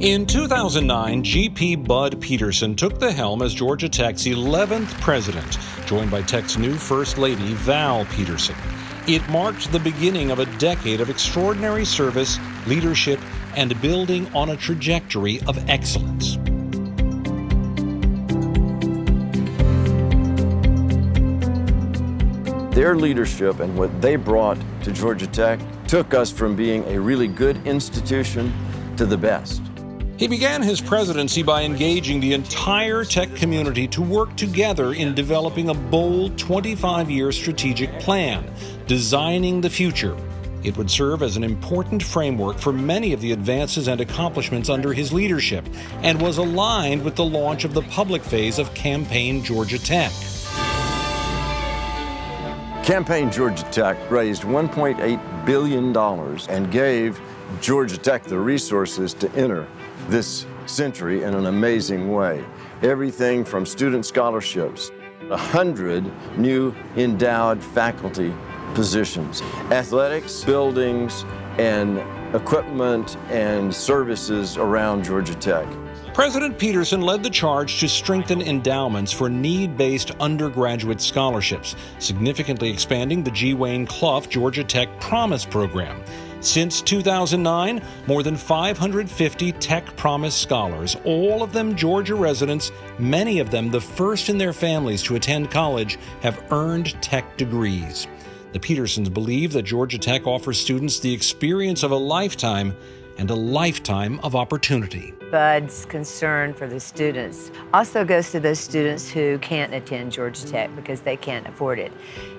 In 2009, G.P. Bud Peterson took the helm as Georgia Tech's 11th president, joined by Tech's new First Lady, Val Peterson. It marked the beginning of a decade of extraordinary service, leadership, and building on a trajectory of excellence. Their leadership and what they brought to Georgia Tech took us from being a really good institution to the best. He began his presidency by engaging the entire tech community to work together in developing a bold 25-year strategic plan, designing the future. It would serve as an important framework for many of the advances and accomplishments under his leadership, and was aligned with the launch of the public phase of Campaign Georgia Tech. Campaign Georgia Tech raised $1.8 billion and gave Georgia Tech the resources to enter this century in an amazing way. Everything from student scholarships, 100 new endowed faculty positions, athletics, buildings, and equipment and services around Georgia Tech. President Peterson led the charge to strengthen endowments for need-based undergraduate scholarships, significantly expanding the G. Wayne Clough Georgia Tech Promise program. Since 2009, more than 550 Tech Promise scholars, all of them Georgia residents, many of them the first in their families to attend college, have earned tech degrees. The Petersons believe that Georgia Tech offers students the experience of a lifetime and a lifetime of opportunity. Bud's concern for the students also goes to those students who can't attend Georgia Tech because they can't afford it.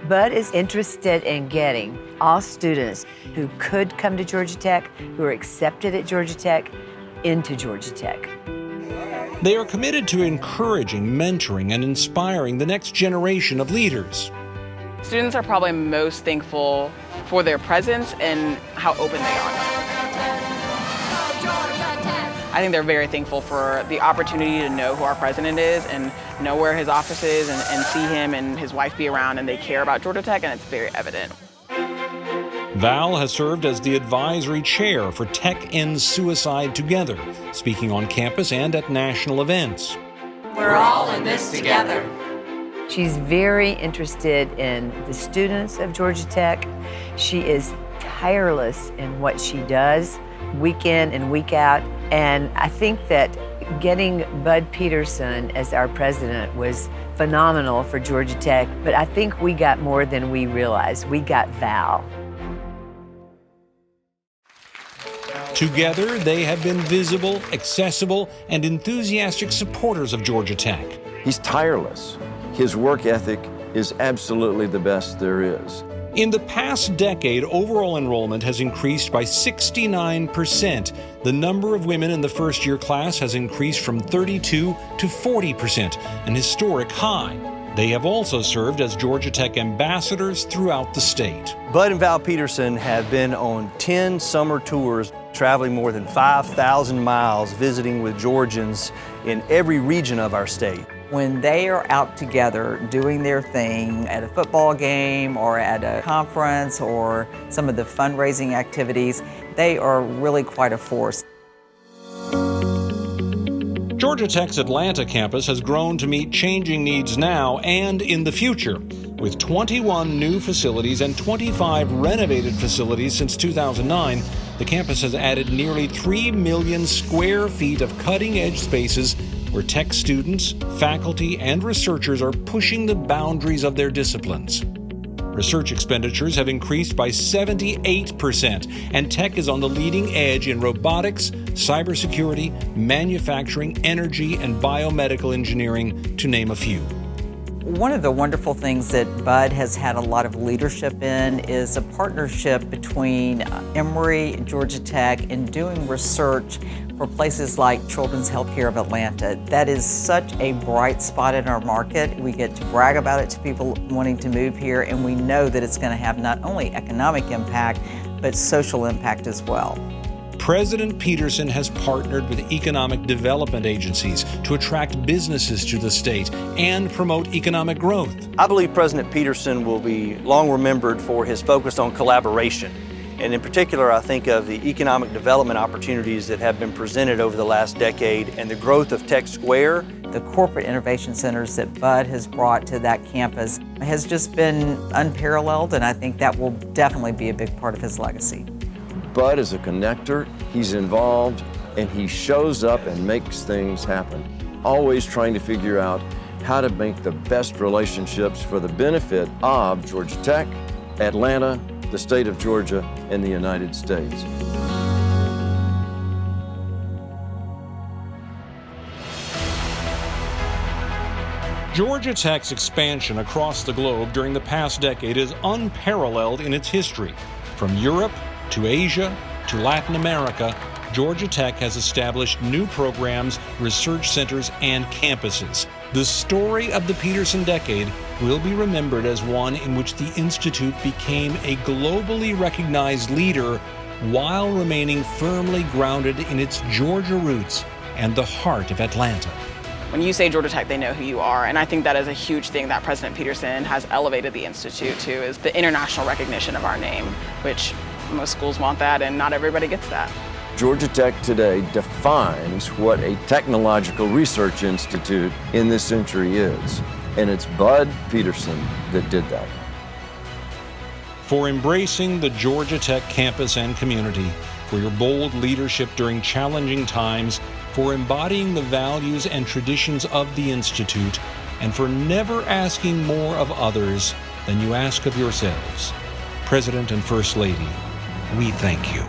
Bud is interested in getting all students who could come to Georgia Tech, who are accepted at Georgia Tech, into Georgia Tech. They are committed to encouraging, mentoring, and inspiring the next generation of leaders. Students are probably most thankful for their presence and how open they are. I think they're very thankful for the opportunity to know who our president is and know where his office is and see him and his wife be around, and they care about Georgia Tech, and it's very evident. Val has served as the advisory chair for Tech Ends Suicide Together, speaking on campus and at national events. We're all in this together. She's very interested in the students of Georgia Tech. She is tireless in what she does, week in and week out. And I think that getting Bud Peterson as our president was phenomenal for Georgia Tech, but I think we got more than we realized. We got Val. Together, they have been visible, accessible, and enthusiastic supporters of Georgia Tech. He's tireless. His work ethic is absolutely the best there is. In the past decade, overall enrollment has increased by 69%. The number of women in the first-year class has increased from 32 to 40%, an historic high. They have also served as Georgia Tech ambassadors throughout the state. Bud and Val Peterson have been on 10 summer tours, traveling more than 5,000 miles, visiting with Georgians in every region of our state. When they are out together doing their thing at a football game or at a conference or some of the fundraising activities, they are really quite a force. Georgia Tech's Atlanta campus has grown to meet changing needs now and in the future. With 21 new facilities and 25 renovated facilities since 2009, the campus has added nearly 3 million square feet of cutting-edge spaces where tech students, faculty, and researchers are pushing the boundaries of their disciplines. Research expenditures have increased by 78%, and tech is on the leading edge in robotics, cybersecurity, manufacturing, energy, and biomedical engineering, to name a few. One of the wonderful things that Bud has had a lot of leadership in is a partnership between Emory and Georgia Tech in doing research for places like Children's Healthcare of Atlanta. That is such a bright spot in our market. We get to brag about it to people wanting to move here, and we know that it's going to have not only economic impact, but social impact as well. President Peterson has partnered with economic development agencies to attract businesses to the state and promote economic growth. I believe President Peterson will be long remembered for his focus on collaboration. And in particular, I think of the economic development opportunities that have been presented over the last decade and the growth of Tech Square. The corporate innovation centers that Bud has brought to that campus has just been unparalleled, and I think that will definitely be a big part of his legacy. Bud is a connector, he's involved, and he shows up and makes things happen. Always trying to figure out how to make the best relationships for the benefit of Georgia Tech, Atlanta, the state of Georgia, and the United States. Georgia Tech's expansion across the globe during the past decade is unparalleled in its history. From Europe to Asia to Latin America, Georgia Tech has established new programs, research centers, and campuses. The story of the Peterson decade will be remembered as one in which the Institute became a globally recognized leader while remaining firmly grounded in its Georgia roots and the heart of Atlanta. When you say Georgia Tech, they know who you are, and I think that is a huge thing that President Peterson has elevated the Institute to, is the international recognition of our name, which most schools want that, and not everybody gets that. Georgia Tech today defines what a technological research institute in this century is, and it's Bud Peterson that did that. For embracing the Georgia Tech campus and community, for your bold leadership during challenging times, for embodying the values and traditions of the Institute, and for never asking more of others than you ask of yourselves. President and First Lady, we thank you.